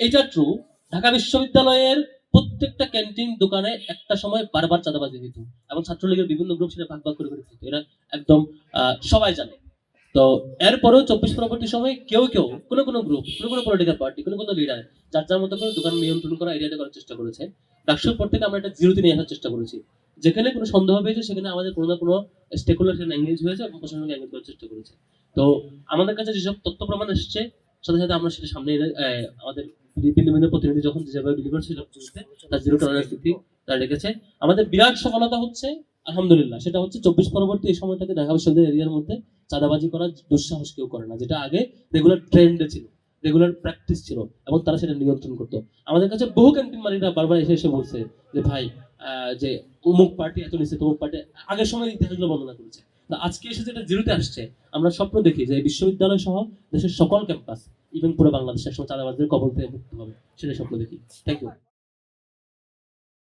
এটা ট্রু। ঢাকা বিশ্ববিদ্যালয়ের প্রত্যেকটা ক্যান্টিন দোকানে একটা সময় বারবার চাঁদাবাজি হইতো এবং ছাত্রলীগের বিভিন্ন গ্রুপ সেটা ভাগ ভাগ করে করে খেত। এটা একদম সবাই জানে। তো এরপরেও 24 পরবর্তী সময়ে কেউ কেউ কোনো গ্রুপ কোনো পলিটিক্যাল পার্টি কোনো লিডার যার যার মতো করে দোকান নিয়ন্ত্রণ করা এরিয়াতে করার চেষ্টা করেছে। ডাকসুর পর থেকে আমরা একটা জিরোতে নিয়ে আসার চেষ্টা করেছি। যেখানে কোনো সন্দেহ পেয়েছে সেখানে আমাদের কোনো না কোনো স্টেক হোল্ডার সেখানে এঙ্গেজ হয়েছে এবং প্রশাসনকে এঙ্গেজ করার চেষ্টা করেছে। তো আমাদের কাছে যেসব তথ্য প্রমাণ এসছে সাথে সাথে আমরা সেটা সামনে আমাদের ভিন্ন প্রতিনিধি যখন যেভাবে ডেলিভার ছিল তার জিরো টলারেন্স নীতি তারা রেখেছে। আমাদের বিরাট সফলতা হচ্ছে আলহামদুলিল্লাহ, সেটা হচ্ছে 24 পরবর্তী এই সময়টাতে ঢাকা বিশ্ববিদ্যালয় এরিয়ার মধ্যে চাঁদাবাজি করার দুঃসাহস কেউ করে না, যেটা আগে রেগুলার ট্রেন্ডে ছিল, রেগুলার প্র্যাকটিস ছিল এবং তারা সেটা নিয়ন্ত্রণ করতো। আমাদের কাছে বহু ক্যান্টিন মালিকরা বারবার এসে এসে বলছে যে ভাই যে অমুক পার্টি এত নিচ্ছে তমুক পার্টি আগের সময় ইতিহাসগুলো বর্ণনা করেছে। আজকে এসে যেটা জিরোতে আসছে, আমরা স্বপ্ন দেখি যে বিশ্ববিদ্যালয় সহ দেশের সকল ক্যাম্পাস ইভেন পুরো বাংলাদেশের সময় চাঁদাবাজদের কবল থেকে মুক্ত হবে, সেটাই স্বপ্ন দেখি। Thank you.